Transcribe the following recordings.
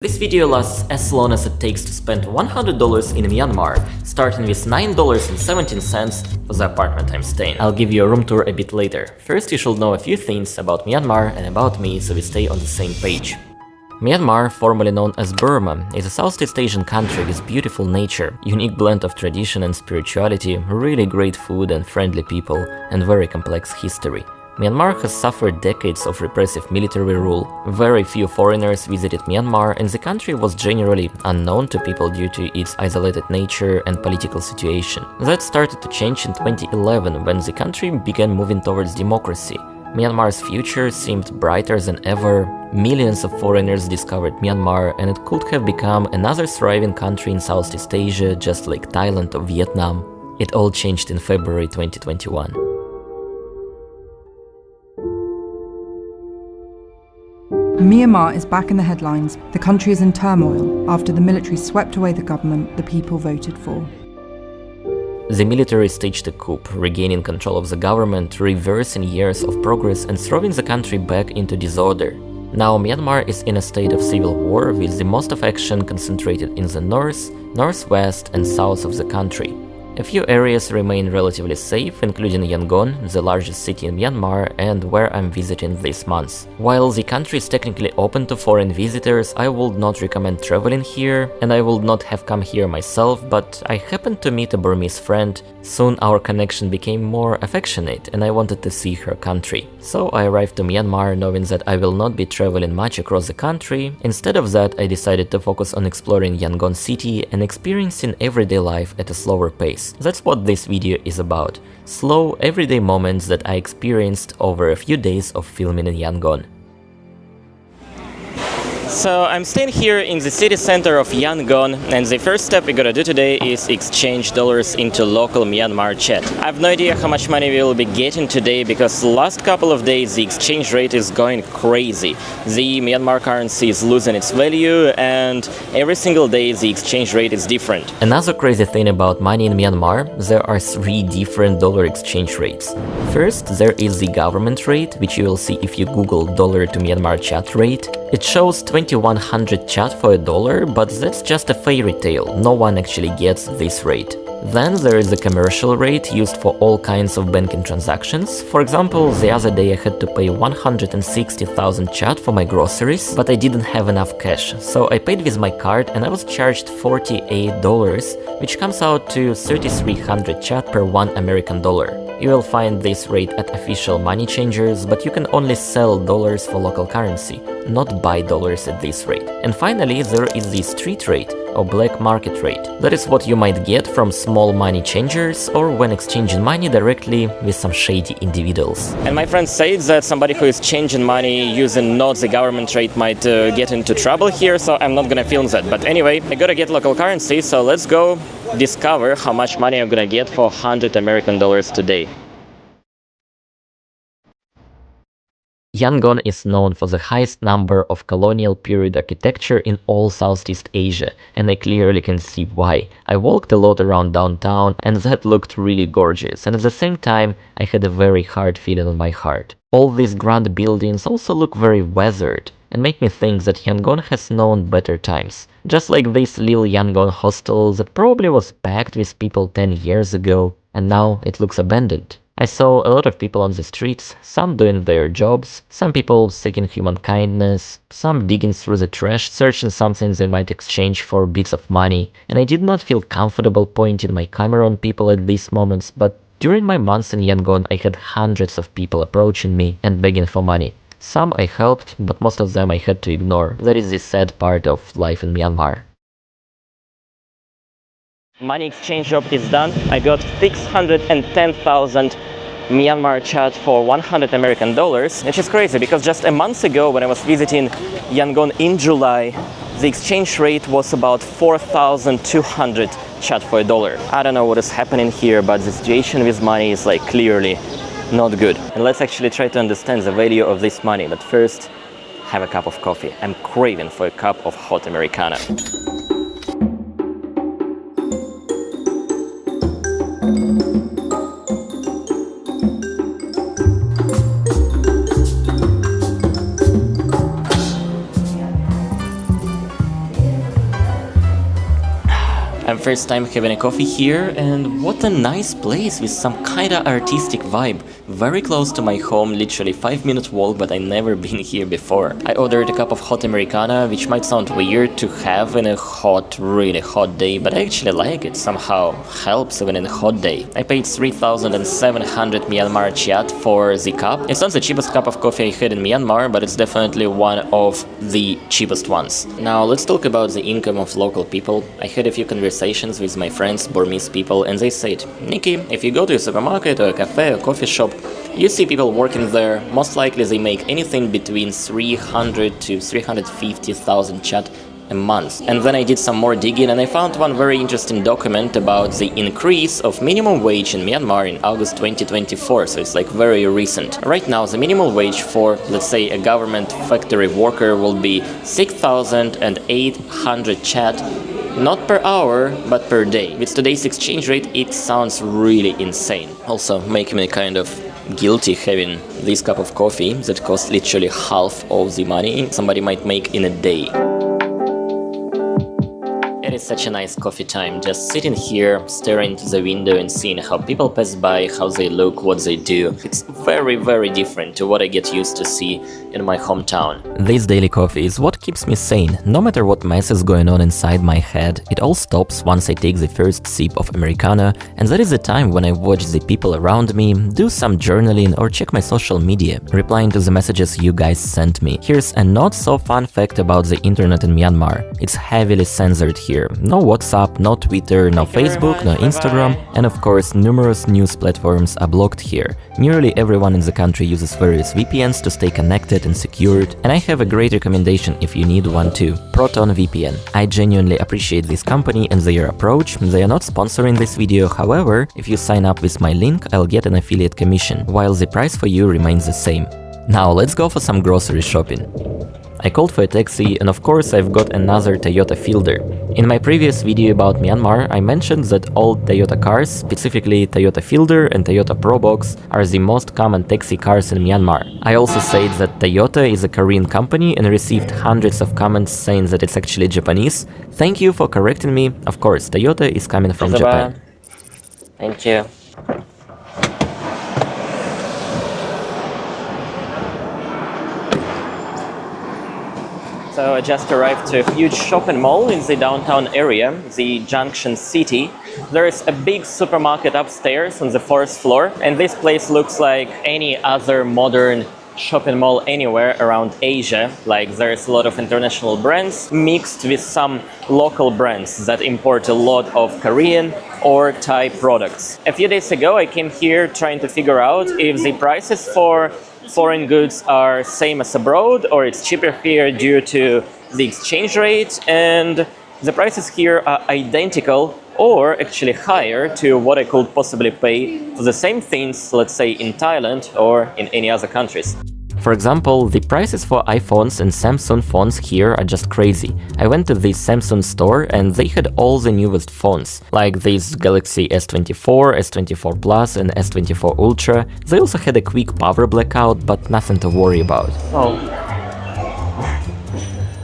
This video lasts as long as it takes to spend $100 in Myanmar, starting with $9.17 for the apartment I'm staying. I'll give you a room tour a bit later. First, you should know a few things about Myanmar and about me so we stay on the same page. Myanmar, formerly known as Burma, is a Southeast Asian country with beautiful nature, unique blend of tradition and spirituality, really great food and friendly people, and very complex history. Myanmar has suffered decades of repressive military rule, very few foreigners visited Myanmar, and the country was generally unknown to people due to its isolated nature and political situation. That started to change in 2011 when the country began moving towards democracy. Myanmar's future seemed brighter than ever, millions of foreigners discovered Myanmar, and it could have become another thriving country in Southeast Asia just like Thailand or Vietnam. It all changed in February 2021. Myanmar is back in the headlines. The country is in turmoil after the military swept away the government the people voted for. The military staged a coup, regaining control of the government, reversing years of progress and throwing the country back into disorder. Now Myanmar is in a state of civil war, with the most of action concentrated in the north, northwest and south of the country. A few areas remain relatively safe, including Yangon, the largest city in Myanmar and where I'm visiting this month. While the country is technically open to foreign visitors, I would not recommend traveling here, and I would not have come here myself, but I happened to meet a Burmese friend. Soon our connection became more affectionate and I wanted to see her country. So I arrived to Myanmar knowing that I will not be traveling much across the country. Instead of that, I decided to focus on exploring Yangon city and experiencing everyday life at a slower pace. That's what this video is about. Slow, everyday moments that I experienced over a few days of filming in Yangon. So I'm staying here in the city center of Yangon, and the first step we're gonna do today is exchange dollars into local Myanmar kyat. I have no idea how much money we will be getting today because the last couple of days the exchange rate is going crazy. The Myanmar currency is losing its value and every single day the exchange rate is different. Another crazy thing about money in Myanmar, there are 3 different dollar exchange rates. First, there is the government rate, which you will see if you Google dollar to Myanmar kyat rate. It shows 2100 kyat for $1, but that's just a fairy tale, no one actually gets this rate. Then there is the commercial rate used for all kinds of banking transactions. For example, the other day I had to pay 160,000 kyat for my groceries, but I didn't have enough cash, so I paid with my card and I was charged $48, which comes out to 3,300 kyat per $1 You will find this rate at official money changers, but you can only sell dollars for local currency, not buy dollars at this rate. And finally, there is the street rate, or black market rate. That is what you might get from small money changers or when exchanging money directly with some shady individuals. And my friend said that somebody who is changing money using not the government rate might get into trouble here, so I'm not gonna film that. But anyway, I gotta get local currency, so let's go discover how much money I'm gonna get for $100 today. Yangon is known for the highest number of colonial period architecture in all Southeast Asia, and I clearly can see why. I walked a lot around downtown and that looked really gorgeous, and at the same time I had a very hard feeling on my heart. All these grand buildings also look very weathered and make me think that Yangon has known better times. Just like this little Yangon hostel that probably was packed with people 10 years ago, and now it looks abandoned. I saw a lot of people on the streets, some doing their jobs, some people seeking human kindness, some digging through the trash, searching something they might exchange for bits of money, and I did not feel comfortable pointing my camera on people at these moments, but during my months in Yangon I had hundreds of people approaching me and begging for money. Some I helped, but most of them I had to ignore. That is the sad part of life in Myanmar. Money exchange job is done. I got 610,000 Myanmar kyat for $100, which is crazy because just a month ago when I was visiting Yangon in July, the exchange rate was about 4,200 kyat for $1. I don't know what is happening here, but the situation with money is like clearly not good. And let's actually try to understand the value of this money, but first have a cup of coffee. I'm craving for a cup of hot Americano. I'm first time having a coffee here, and what a nice place with some kinda artistic vibe. Very close to my home, literally 5-minute walk, but I never been here before. I ordered a cup of hot Americano, which might sound weird to have in a hot, really hot day, but I actually like it, somehow helps even in a hot day. I paid 3,700 Myanmar kyat for the cup. It's not the cheapest cup of coffee I had in Myanmar, but it's definitely one of the cheapest ones. Now let's talk about the income of local people. I had a few conversations with my friends, Burmese people, and they said, Niki, if you go to a supermarket or a cafe or coffee shop, you see people working there, most likely they make anything between 300 to 350,000 kyat a month. And then I did some more digging and I found one very interesting document about the increase of minimum wage in Myanmar in August 2024, so it's like very recent. Right now the minimum wage for, let's say, a government factory worker will be 6,800 kyat, not per hour, but per day. With today's exchange rate, it sounds really insane. Also making me kind of guilty having this cup of coffee that costs literally half of the money somebody might make in a day. It is such a nice coffee time, just sitting here, staring to the window and seeing how people pass by, how they look, what they do. It's very, very different to what I get used to see in my hometown. This daily coffee is what keeps me sane. No matter what mess is going on inside my head, it all stops once I take the first sip of Americano, and that is the time when I watch the people around me, do some journaling or check my social media, replying to the messages you guys sent me. Here's a not so fun fact about the internet in Myanmar. It's heavily censored here. No WhatsApp, no Twitter, no Facebook, no Instagram, and of course numerous news platforms are blocked here. Nearly everyone in the country uses various VPNs to stay connected and secured, and I have a great recommendation if you need one too: Proton VPN. I genuinely appreciate this company and their approach. They are not sponsoring this video, however, if you sign up with my link, I'll get an affiliate commission, while the price for you remains the same. Now let's go for some grocery shopping. I called for a taxi, and of course I've got another Toyota Fielder. In my previous video about Myanmar, I mentioned that old Toyota cars, specifically Toyota Fielder and Toyota Probox, are the most common taxi cars in Myanmar. I also said that Toyota is a Korean company and received hundreds of comments saying that it's actually Japanese. Thank you for correcting me. Of course, Toyota is coming from Japan. Thank you. So I just arrived to a huge shopping mall in the downtown area, the Junction City. There is a big supermarket upstairs on the 4th floor, and this place looks like any other modern shopping mall anywhere around Asia. Like, there's a lot of international brands mixed with some local brands that import a lot of Korean or Thai products. A few days ago I came here trying to figure out if the prices for foreign goods are same as abroad or it's cheaper here due to the exchange rate, and the prices here are identical or actually higher to what I could possibly pay for the same things, let's say in Thailand or in any other countries. For example, the prices for iPhones and Samsung phones here are just crazy. I went to the Samsung store and they had all the newest phones, like this Galaxy S24, S24 Plus and S24 Ultra. They also had a quick power blackout, but nothing to worry about. Oh.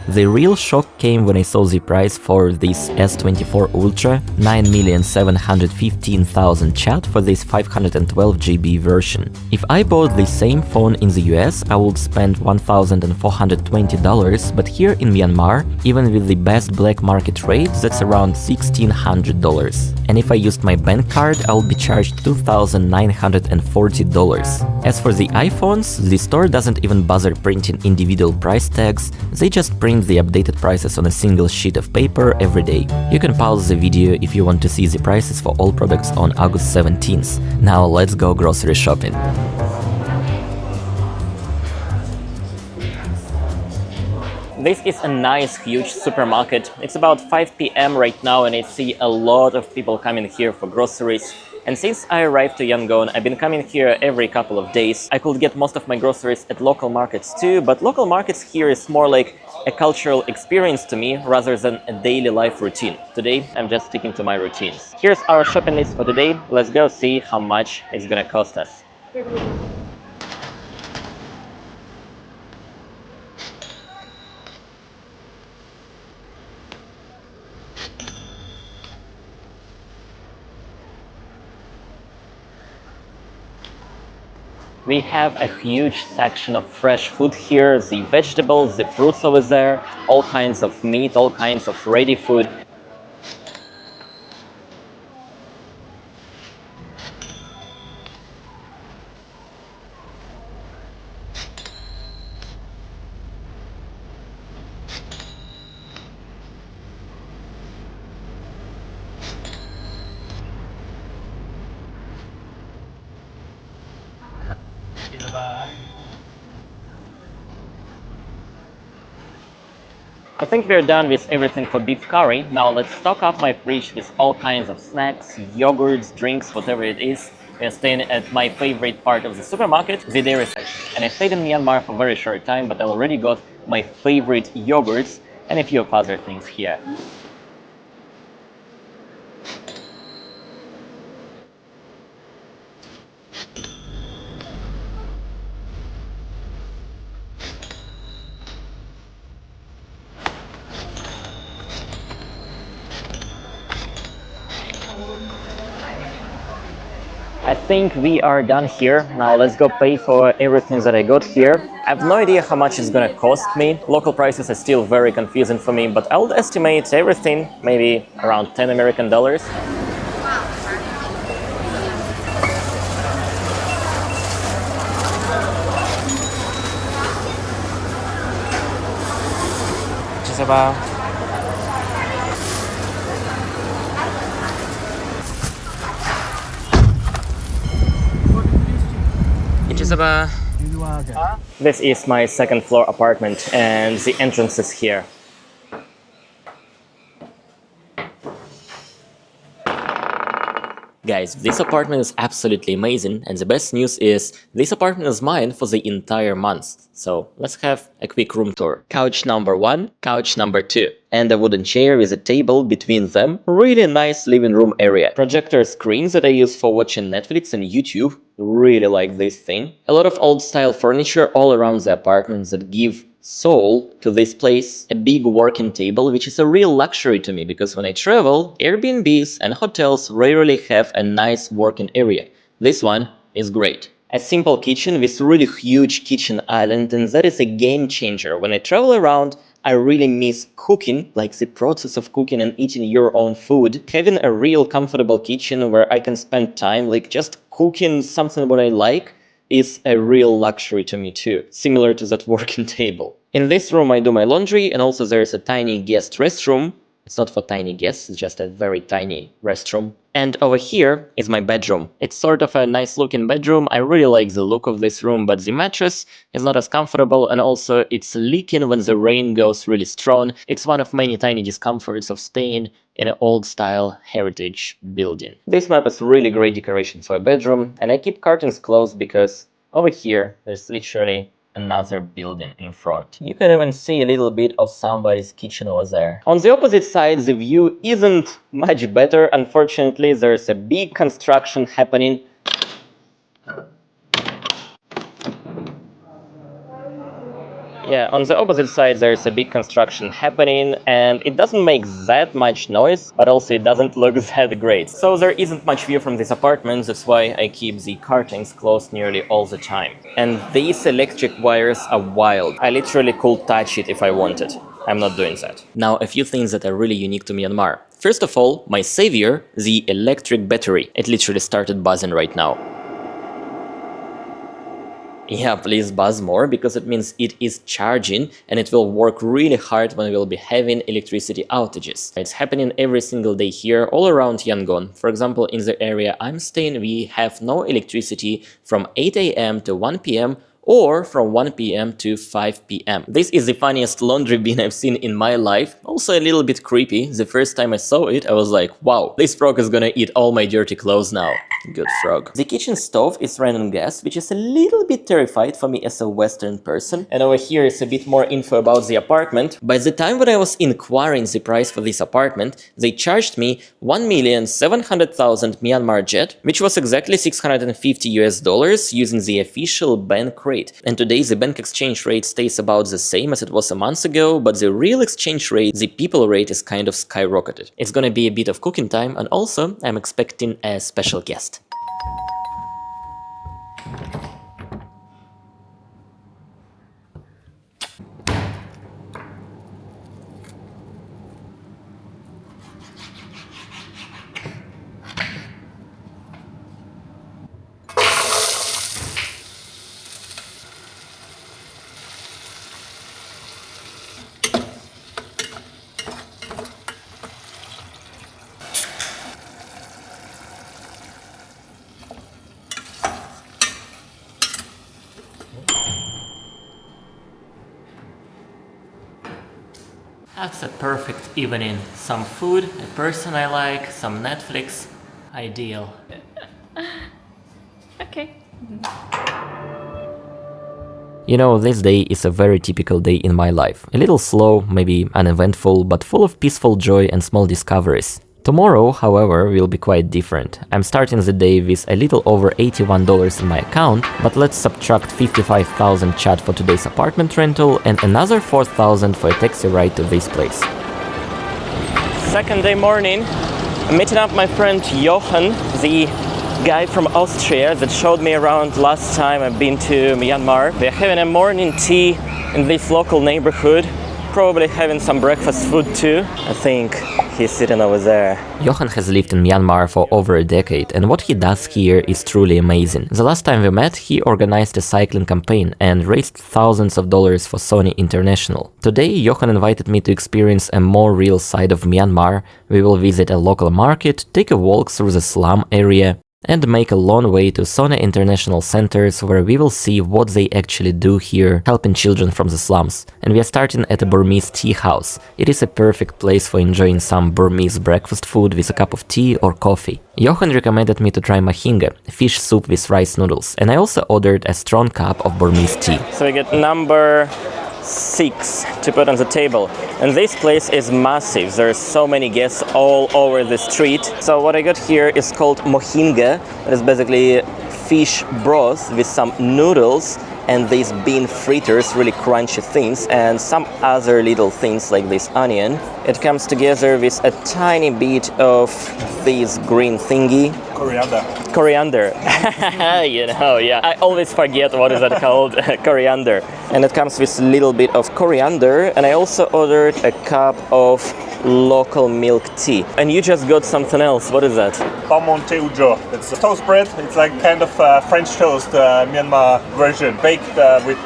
The real shock came when I saw the price for this S24 Ultra, 9,715,000 kyat for this 512 GB version. If I bought the same phone in the US, I would spend $1,420, but here in Myanmar, even with the best black market rate, that's around $1,600. And if I used my bank card, I'll be charged $2,940. As for the iPhones, the store doesn't even bother printing individual price tags, they just print the updated prices on a single sheet of paper every day. You can pause the video if you want to see the prices for all products on August 17th. Now let's go grocery shopping. This is a nice, huge supermarket. It's about 5 p.m. right now and I see a lot of people coming here for groceries. And since I arrived to Yangon, I've been coming here every couple of days. I could get most of my groceries at local markets too, but local markets here is more like a cultural experience to me rather than a daily life routine. Today, I'm just sticking to my routines. Here's our shopping list for today. Let's go see how much it's gonna cost us. We have a huge section of fresh food here, the vegetables, the fruits over there, all kinds of meat, all kinds of ready food. I think we're done with everything for beef curry. Now let's stock up my fridge with all kinds of snacks, yogurts, drinks, whatever it is. We're staying at my favorite part of the supermarket, the dairy section. And I stayed in Myanmar for a very short time, but I already got my favorite yogurts and a few of other things here. I think we are done here. Now let's go pay for everything that I got here. I have no idea how much it's gonna cost me. Local prices are still very confusing for me, but I'll estimate everything maybe around 10 American dollars. Which is about This is my second floor apartment and the entrance is here. Guys, this apartment is absolutely amazing, and the best news is this apartment is mine for the entire month. So let's have a quick room tour. Couch number 1, couch number 2, and a wooden chair with a table between them. Really nice living room area. Projector screens that I use for watching Netflix and YouTube. Really like this thing. A lot of old style furniture all around the apartment that give soul to this place. A big working table, which is a real luxury to me because when I travel, Airbnbs and hotels rarely have a nice working area. This one is great. A simple kitchen with really huge kitchen island, and that is a game changer. When I travel around, I really miss cooking, like the process of cooking and eating your own food. Having a real comfortable kitchen where I can spend time like just cooking something what I like is a real luxury to me too, similar to that working table. In this room I do my laundry, and also there is a tiny guest restroom. It's not for tiny guests, it's just a very tiny restroom. And over here is my bedroom. It's sort of a nice looking bedroom. I really like the look of this room, but the mattress is not as comfortable, and also it's leaking when the rain goes really strong. It's one of many tiny discomforts of staying in an old style heritage building. This map is really great decoration for a bedroom, and I keep curtains closed because over here there's literally another building in front. You can even see a little bit of somebody's kitchen over there. On the opposite side, the view isn't much better. Unfortunately, there's a big construction happening. Yeah, on the opposite side there's a big construction happening, and it doesn't make that much noise, but also it doesn't look that great. So there isn't much view from this apartment, that's why I keep the curtains closed nearly all the time. And these electric wires are wild. I literally could touch it if I wanted. I'm not doing that. Now, a few things that are really unique to Myanmar. First of all, my savior, the electric battery. It literally started buzzing right now. Yeah, please buzz more, because it means it is charging and it will work really hard when we will be having electricity outages. It's happening every single day here all around Yangon. For example, in the area I'm staying, we have no electricity from 8 AM to 1 PM or from 1 PM to 5 PM. This is the funniest laundry bin I've seen in my life. Also a little bit creepy. The first time I saw it, I was like, wow, this frog is gonna eat all my dirty clothes now. Good frog. The kitchen stove is run on gas, which is a little bit terrified for me as a Western person. And over here is a bit more info about the apartment. By the time when I was inquiring the price for this apartment, they charged me 1,700,000 Myanmar Jet, which was exactly $650 using the official bank rate. And today the bank exchange rate stays about the same as it was a month ago, but the real exchange rate, the people rate, is kind of skyrocketed. It's gonna be a bit of cooking time, and also I'm expecting a special guest. That's a perfect evening. Some food, a person I like, some Netflix. Ideal. Okay. You know, this day is a very typical day in my life. A little slow, maybe uneventful, but full of peaceful joy and small discoveries. Tomorrow, however, will be quite different. I'm starting the day with a little over $81 in my account, but let's subtract 55,000 CHAD for today's apartment rental and another 4,000 for a taxi ride to this place. Second day morning, I'm meeting up my friend Johan, the guy from Austria that showed me around last time I've been to Myanmar. We're having a morning tea in this local neighborhood, probably having some breakfast food too. I think he's sitting over there. Johan has lived in Myanmar for over a decade, and what he does here is truly amazing. The last time we met, he organized a cycling campaign and raised thousands of dollars for Sony International. Today, Johan invited me to experience a more real side of Myanmar. We will visit a local market, take a walk through the slum area, and make a long way to Sony International Centers, where we will see what they actually do here, helping children from the slums. And we are starting at a Burmese tea house. It is a perfect place for enjoying some Burmese breakfast food with a cup of tea or coffee. Johan recommended me to try mahinga, fish soup with rice noodles, and I also ordered a strong cup of Burmese tea. So we get number 6 to put on the table, and this place is massive. There's so many guests all over the street. So what I got here is called mohinga. It is basically fish broth with some noodles and these bean fritters, really crunchy things, and some other little things like this onion. It comes together with a tiny bit of this green thingy. Coriander. You know, yeah. I always forget what is that called. Coriander. And it comes with a little bit of coriander. And I also ordered a cup of local milk tea. And you just got something else. What is that? Ujo. It's a toast bread. It's like kind of French toast, Myanmar version, baked with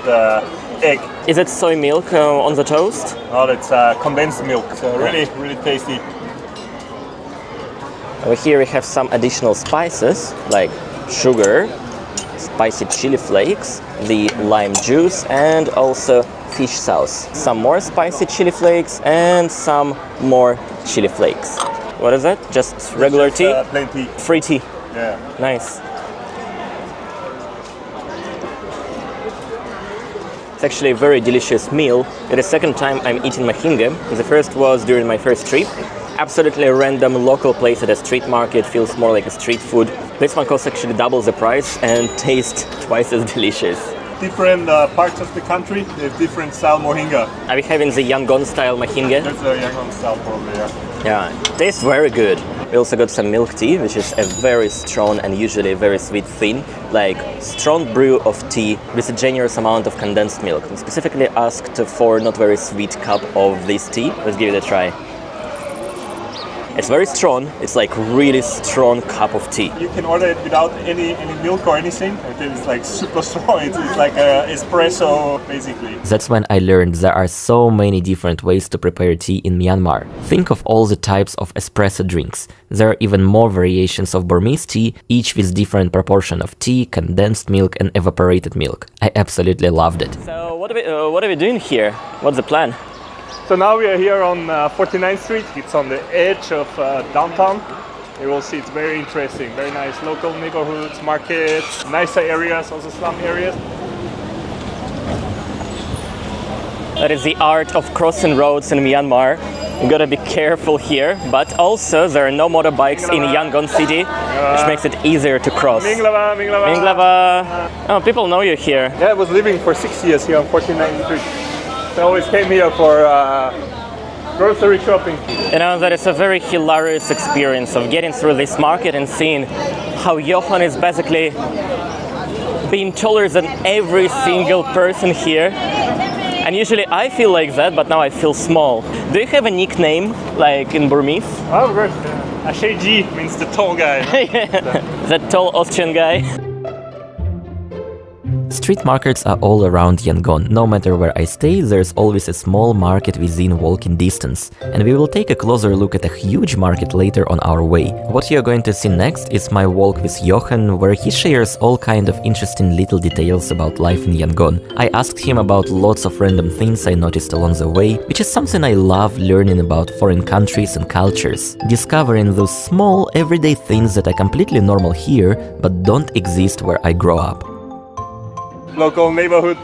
egg. Is it soy milk on the toast? Oh, it's condensed milk. So really tasty. Over here we have some additional spices like sugar, spicy chili flakes, the lime juice, and also fish sauce. Some more spicy chili flakes and some more chili flakes. What is that? Just regular tea? Plain tea. Free tea. Yeah. Nice. It's actually a very delicious meal. It's the second time I'm eating mahinga. The first was during my first trip. Absolutely a random local place at a street market, feels more like a street food. This one costs actually double the price and tastes twice as delicious. Different parts of the country, they have different style mohinga. Are we having the Yangon style mahinga? That's the Yangon style probably, yeah. Yeah, tastes very good. We also got some milk tea, which is a very strong and usually a very sweet thing, like strong brew of tea with a generous amount of condensed milk. We specifically asked for not very sweet cup of this tea. Let's give it a try. It's very strong. It's like really strong cup of tea. You can order it without any milk or anything. It's like super strong. It's like a espresso basically. That's when I learned there are so many different ways to prepare tea in Myanmar. Think of all the types of espresso drinks. There are even more variations of Burmese tea, each with different proportion of tea, condensed milk and evaporated milk. I absolutely loved it. So what are we doing here? What's the plan? So now we are here on 49th Street. It's on the edge of downtown. You will see it's very interesting. Very nice local neighborhoods, markets, nicer areas, also slum areas. That is the art of crossing roads in Myanmar. You gotta be careful here, but also there are no motorbikes in Yangon city, which makes it easier to cross. Minglava, Minglava. Minglava. Oh, people know you here. Yeah, I was living for 6 years here on 49th Street. I always came here for grocery shopping. You know, that is a very hilarious experience of getting through this market and seeing how Johan is basically being taller than every single person here. And usually I feel like that, but now I feel small. Do you have a nickname, like in Burmese? Oh, of course. Asheji means the tall guy. That tall Austrian guy. Street markets are all around Yangon. No matter where I stay, there's always a small market within walking distance. And we will take a closer look at a huge market later on our way. What you're going to see next is my walk with Johan, where he shares all kind of interesting little details about life in Yangon. I asked him about lots of random things I noticed along the way, which is something I love learning about foreign countries and cultures. Discovering those small, everyday things that are completely normal here, but don't exist where I grow up. Local neighborhood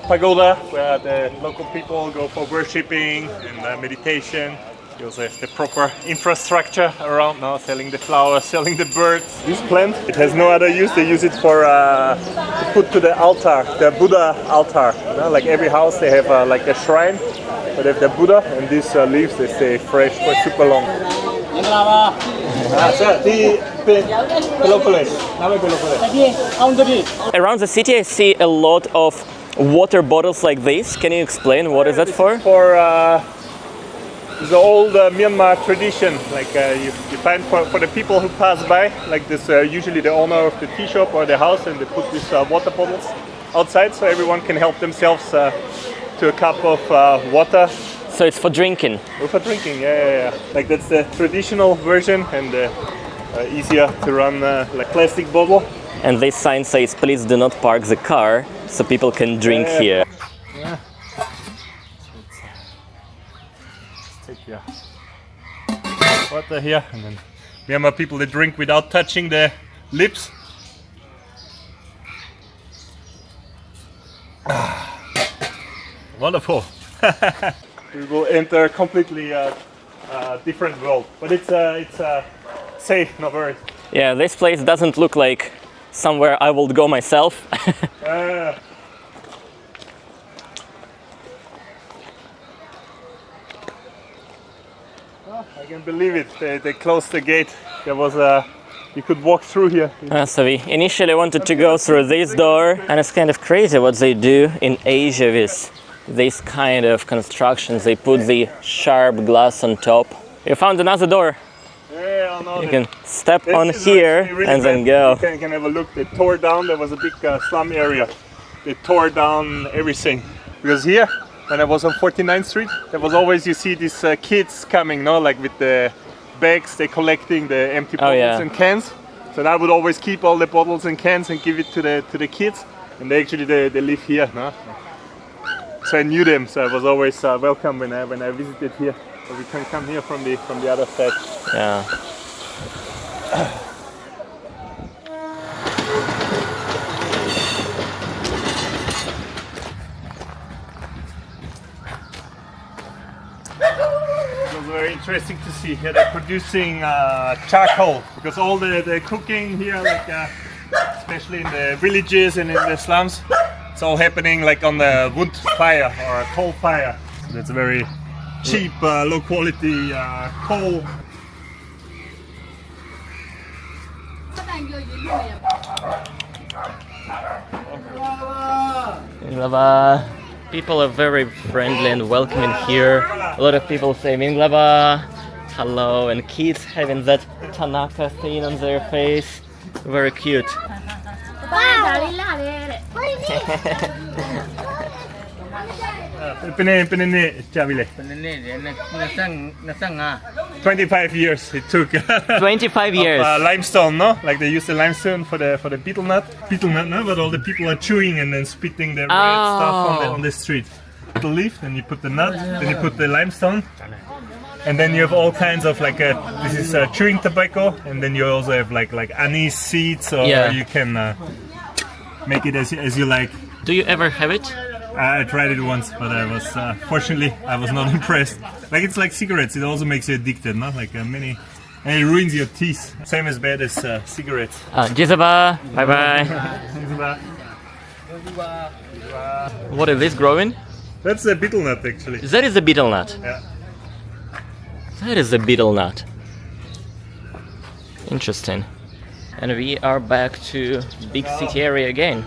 pagoda, where the local people go for worshipping and meditation. You also have the proper infrastructure around now, selling the flowers, selling the birds. This plant, it has no other use. They use it for to put to the altar, the Buddha altar. You know, like every house, they have like a shrine, but they have the Buddha, and these leaves they stay fresh for super long. Around the city I see a lot of water bottles like this. Can you explain what is that for? For the old Myanmar tradition, like you find for the people who pass by, like this usually the owner of the tea shop or the house, and they put these water bottles outside so everyone can help themselves to a cup of water. So it's for drinking? For drinking, yeah. Like that's the traditional version, and easier to run like plastic bottle. And this sign says, please do not park the car, so people can drink here. Yeah. Let's take water here, and then Myanmar people, they drink without touching the lips. Wonderful. We will enter a completely different world, but it's safe, no worries. Yeah, this place doesn't look like somewhere I would go myself. I can believe it. They closed the gate. There was you could walk through here. So we initially wanted to go through this door, and it's kind of crazy what they do in Asia with this kind of constructions. They put the sharp glass on top. You found another door. Yeah, I know. You can step on here really and then go. You can have a look. They tore down. There was a big slum area. They tore down everything. Because here, when I was on 49th Street, there was always, you see these kids coming, no, like with the bags, they collecting the empty bottles and cans. So I would always keep all the bottles and cans and give it to the kids. And they actually they live here, no. So I knew them. So I was always welcome when I visited here. So we can come here from the other side. Yeah. It was very interesting to see here. They're producing charcoal, because all the cooking here, like especially in the villages and in the slums, it's all happening like on the wood fire or a coal fire. So that's a very cheap, low quality coal. People are very friendly and welcoming here. A lot of people say Minglaba, hello, and kids having that Tanaka thing on their face. Very cute. Penene 25 years it took. 25 years. Limestone, no? Like they use the limestone for the betel nut, no? But all the people are chewing and then spitting the red stuff on the street. The leaf, then you put the nut, then you put the limestone, and then you have all kinds of like this is chewing tobacco, and then you also have like anise seeds, or you can make it as you like. Do you ever have it? I tried it once, but I was fortunately I was not impressed. Like it's like cigarettes; it also makes you addicted, no? Like and it ruins your teeth. Same as bad as cigarettes. Jizaba, bye bye. What is this growing? That's a betel nut, actually. That is a betel nut. Yeah. That is a betel nut. Interesting. And we are back to big city area again.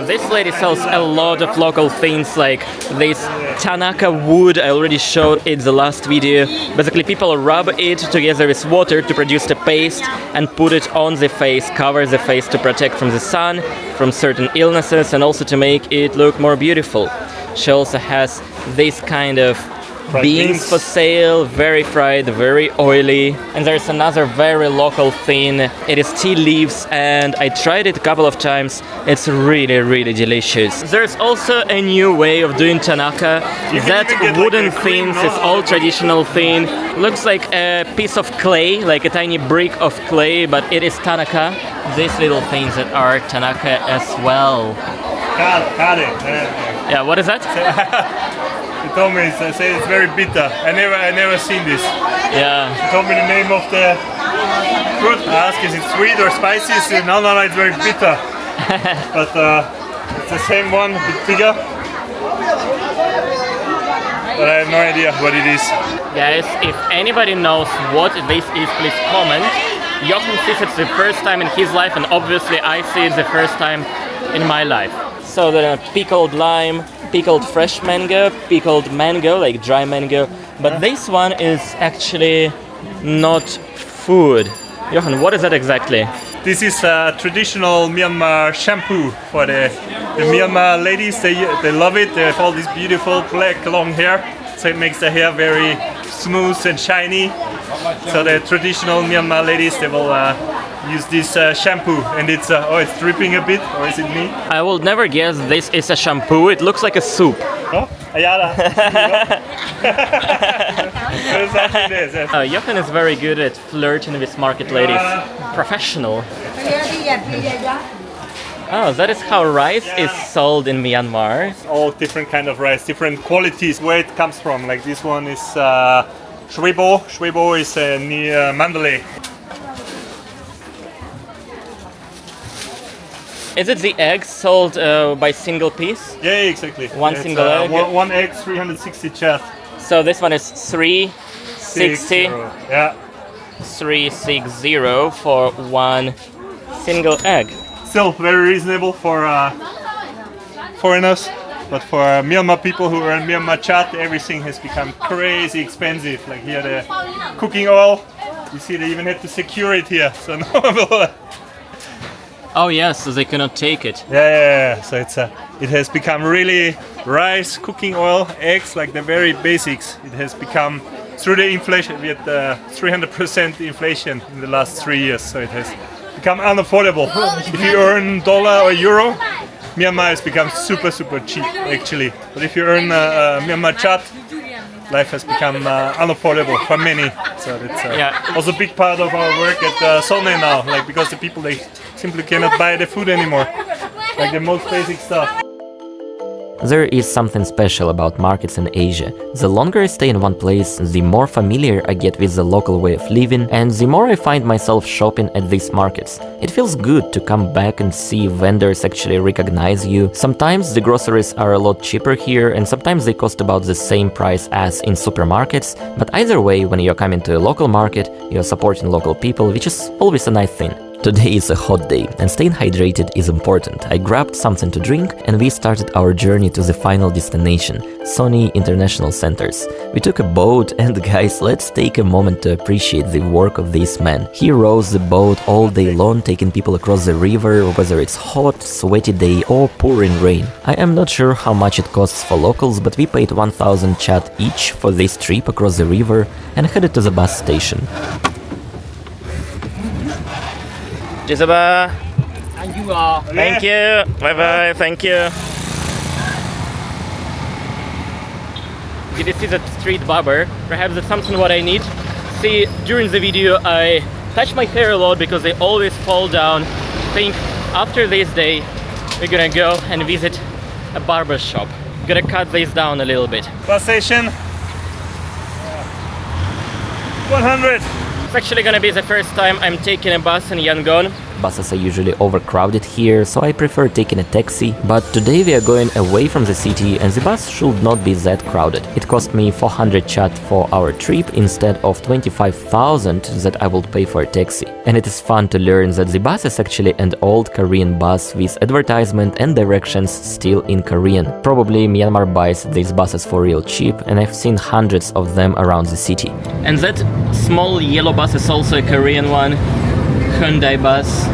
This lady sells a lot of local things like this Tanaka wood. I already showed in the last video. Basically, people rub it together with water to produce the paste and put it on the face, cover the face to protect from the sun, from certain illnesses, and also to make it look more beautiful. She also has this kind of beans for sale, very fried, very oily. And there's another very local thing. It is tea leaves, and I tried it a couple of times. It's really, really delicious. There's also a new way of doing Tanaka. That wooden thing is all traditional thing. Looks like a piece of clay, like a tiny brick of clay, but it is Tanaka. These little things that are Tanaka as well. Yeah, what is that? He told me, he said it's very bitter. I never seen this. Yeah. He told me the name of the fruit. I asked, is it sweet or spicy? He said, no, it's very bitter. But it's the same one, a bit bigger. But I have no idea what it is. Guys, if anybody knows what this is, please comment. Jochen sees it the first time in his life, and obviously I see it the first time in my life. So the pickled lime, pickled fresh mango, pickled mango, like dry mango. But this one is actually not food. Jochen, what is that exactly? This is a traditional Myanmar shampoo for the Myanmar ladies. They love it. They have all this beautiful black long hair, so it makes the hair very smooth and shiny. So the traditional Myanmar ladies, they will use this shampoo, and it's dripping a bit, or is it me? I will never guess this is a shampoo. It looks like a soup. Oh, Ayala. Jochen is very good at flirting with market ladies. Professional. Oh, that is how rice is sold in Myanmar. All different kind of rice, different qualities, where it comes from. Like this one is Shwebo. Shwebo is near Mandalay. Is it the eggs sold by single piece? Yeah, exactly. One single egg? One egg, 360 chat. So this one is 360. Yeah. 360 for one single egg. Still very reasonable for foreigners, but for Myanmar people who are in Myanmar chat, everything has become crazy expensive. Like here, the cooking oil, you see they even had to secure it here, so no one will. Oh yes, so they cannot take it. Yeah. So it has become really rice, cooking oil, eggs, like the very basics. It has become through the inflation. We had 300% inflation in the last 3 years, so it has become unaffordable. If you earn dollar or euro, Myanmar has become super cheap actually. But if you earn Myanmar chat, life has become unaffordable for many. So that's also a big part of our work at Sonne now, like because the people they simply cannot buy the food anymore, like the most basic stuff. There is something special about markets in Asia. The longer I stay in one place, the more familiar I get with the local way of living, and the more I find myself shopping at these markets. It feels good to come back and see vendors actually recognize you. Sometimes the groceries are a lot cheaper here, and sometimes they cost about the same price as in supermarkets, but either way, when you're coming to a local market, you're supporting local people, which is always a nice thing. Today is a hot day, and staying hydrated is important. I grabbed something to drink, and we started our journey to the final destination, Sonne International Centers. We took a boat, and guys, let's take a moment to appreciate the work of this man. He rows the boat all day long, taking people across the river, whether it's hot, sweaty day or pouring rain. I am not sure how much it costs for locals, but we paid 1,000 kyat each for this trip across the river and headed to the bus station. Jisaba. Thank you. Bye bye. Thank you. Did you see that street barber? Perhaps that's something what I need. See, during the video I touch my hair a lot because they always fall down. I think after this day we're gonna go and visit a barber shop. Gonna cut this down a little bit. Bus station. 100. It's actually gonna be the first time I'm taking a bus in Yangon. Buses are usually overcrowded here, so I prefer taking a taxi, but today we are going away from the city and the bus should not be that crowded. It cost me 400 kyat for our trip instead of 25,000 that I would pay for a taxi. And it is fun to learn that the bus is actually an old Korean bus with advertisement and directions still in Korean. Probably Myanmar buys these buses for real cheap, and I've seen hundreds of them around the city. And that small yellow bus is also a Korean one, Hyundai bus.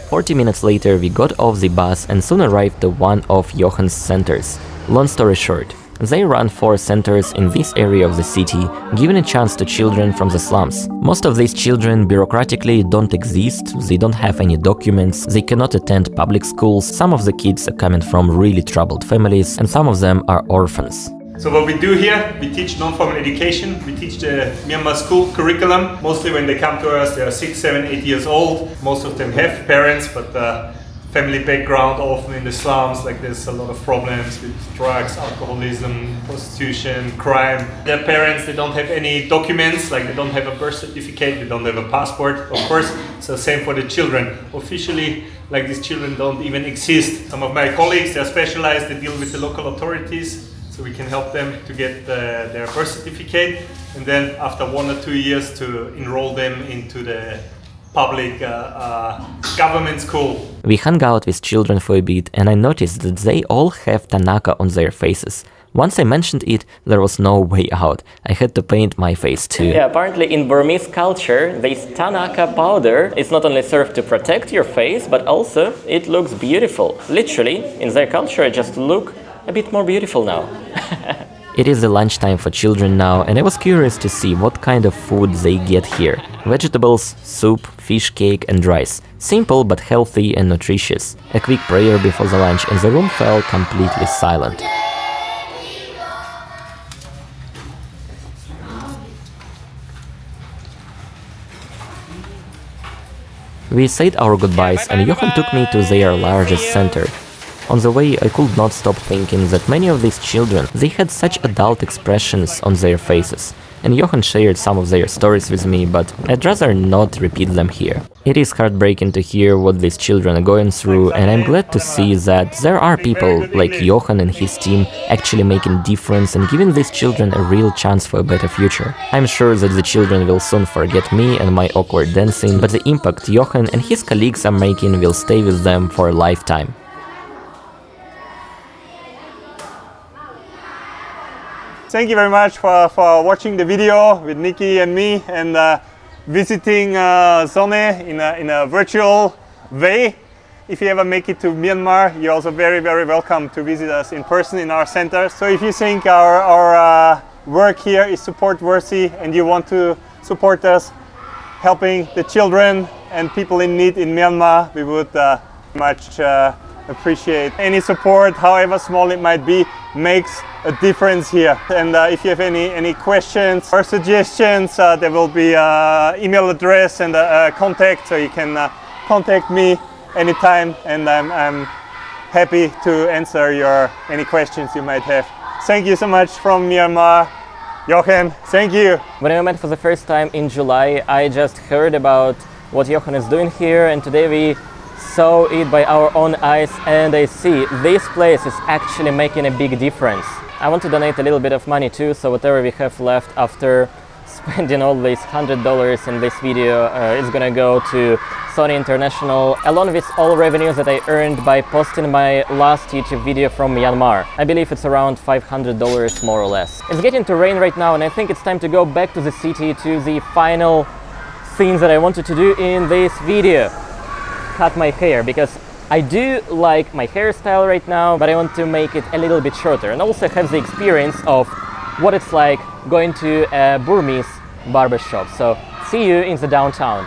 "40 minutes later we got off the bus and soon arrived to one of Johan's centers. Long story short, they run 4 centers in this area of the city, giving a chance to children from the slums. Most of these children bureaucratically don't exist, they don't have any documents, they cannot attend public schools, some of the kids are coming from really troubled families, and some of them are orphans. So what we do here, we teach non-formal education. We teach the Myanmar school curriculum. Mostly when they come to us, they are 6, 7, 8 years old. Most of them have parents, but family background, often in the slums, like there's a lot of problems with drugs, alcoholism, prostitution, crime. Their parents, they don't have any documents, like they don't have a birth certificate, they don't have a passport, of course. So same for the children. Officially, like these children don't even exist. Some of my colleagues, they're specialized, they deal with the local authorities. So we can help them to get their birth certificate, and then after 1 or 2 years to enroll them into the public government school. We hung out with children for a bit and I noticed that they all have Tanaka on their faces. Once I mentioned it, there was no way out. I had to paint my face too. Yeah, apparently in Burmese culture, this Tanaka powder is not only served to protect your face, but also it looks beautiful. Literally, in their culture, I just look a bit more beautiful now. It is the lunchtime for children now, and I was curious to see what kind of food they get here. Vegetables, soup, fish cake and rice. Simple but healthy and nutritious. A quick prayer before the lunch and the room felt completely silent. We said our goodbyes and Johan took me to their largest center. On the way, I could not stop thinking that many of these children, they had such adult expressions on their faces. And Johan shared some of their stories with me, but I'd rather not repeat them here. It is heartbreaking to hear what these children are going through, and I'm glad to see that there are people like Johan and his team actually making difference and giving these children a real chance for a better future. I'm sure that the children will soon forget me and my awkward dancing, but the impact Johan and his colleagues are making will stay with them for a lifetime. Thank you very much for watching the video with Niki and me and visiting Zone in a virtual way. If you ever make it to Myanmar, you're also very, very welcome to visit us in person in our center. So if you think our work here is support worthy and you want to support us helping the children and people in need in Myanmar, we would much appreciate any support, however small it might be, makes a difference here. And if you have any questions or suggestions, there will be an email address and a contact, so you can contact me anytime, and I'm happy to answer any questions you might have. Thank you so much from Myanmar. Johan, thank you. When I met for the first time in July, I just heard about what Johan is doing here, and today we saw it by our own eyes, and I see this place is actually making a big difference. I want to donate a little bit of money too, so whatever we have left after spending all these $100 in this video is gonna go to Sony International, along with all revenues that I earned by posting my last YouTube video from Myanmar. I believe it's around $500 more or less. It's getting to rain right now, and I think it's time to go back to the city, to the final things that I wanted to do in this video. Cut my hair, because I do like my hairstyle right now, but I want to make it a little bit shorter and also have the experience of what it's like going to a Burmese barbershop. So see you in the downtown.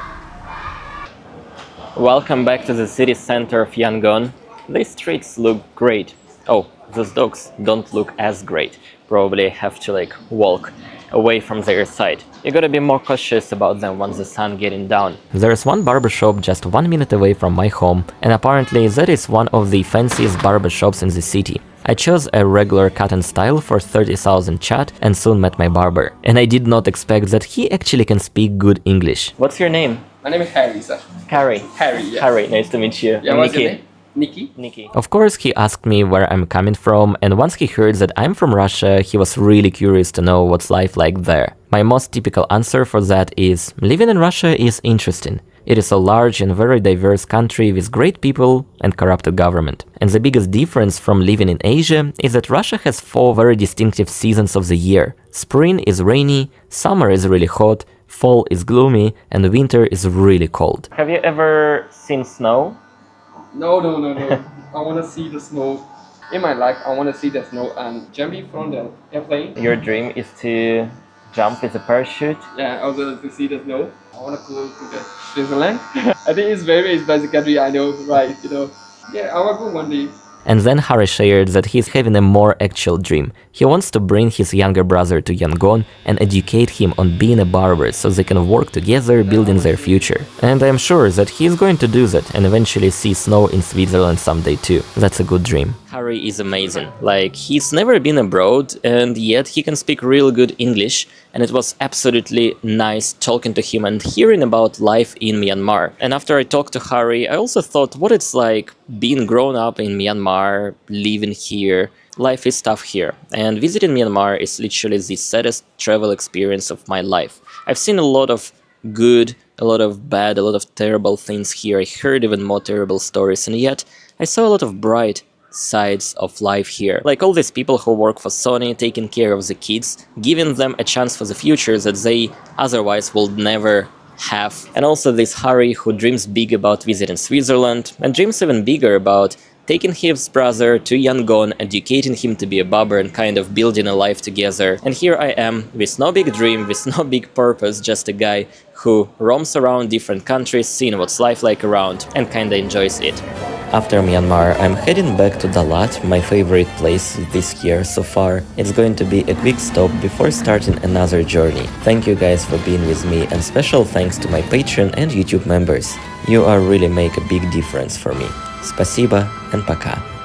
Welcome back to the city center of Yangon. These streets look great. Oh, those dogs don't look as great. Probably have to walk away from their side. You gotta be more cautious about them once the sun getting down. There's one barbershop just 1 minute away from my home, and apparently that is one of the fanciest barbershops in the city. I chose a regular cut and style for 30,000 kyat and soon met my barber. And I did not expect that he actually can speak good English. What's your name? My name is Harry, sir. Harry. Harry, yeah. Harry, nice to meet you. Yeah, what's your name? Niki? Niki. Of course, he asked me where I'm coming from, and once he heard that I'm from Russia, he was really curious to know what's life like there. My most typical answer for that is, living in Russia is interesting. It is a large and very diverse country with great people and corrupted government. And the biggest difference from living in Asia is that Russia has 4 very distinctive seasons of the year. Spring is rainy, summer is really hot, fall is gloomy, and winter is really cold. Have you ever seen snow? No. I want to see the snow. In my life, I want to see the snow and jumping from the airplane. Your dream is to jump with a parachute? Yeah, also to see the snow. I want to go to the Switzerland. I think it's very expensive country, I know, right, Yeah, I want to go one day. And then Harry shared that he's having a more actual dream. He wants to bring his younger brother to Yangon and educate him on being a barber so they can work together building their future. And I'm sure that he's going to do that and eventually see snow in Switzerland someday too. That's a good dream. Harry is amazing. Like, he's never been abroad and yet he can speak real good English, and it was absolutely nice talking to him and hearing about life in Myanmar. And after I talked to Harry, I also thought what it's like being grown up in Myanmar, living here. Life is tough here, and visiting Myanmar is literally the saddest travel experience of my life. I've seen a lot of good, a lot of bad, a lot of terrible things here. I heard even more terrible stories, and yet I saw a lot of bright sides of life here. Like all these people who work for Sony, taking care of the kids, giving them a chance for the future that they otherwise would never have. And also this Harry who dreams big about visiting Switzerland, and dreams even bigger about taking his brother to Yangon, educating him to be a barber and kind of building a life together. And here I am, with no big dream, with no big purpose, just a guy who roams around different countries, seeing what's life like around, and kinda enjoys it. After Myanmar, I'm heading back to Dalat, my favorite place this year so far. It's going to be a quick stop before starting another journey. Thank you guys for being with me, and special thanks to my Patreon and YouTube members. You are really make a big difference for me. Спасибо and пока.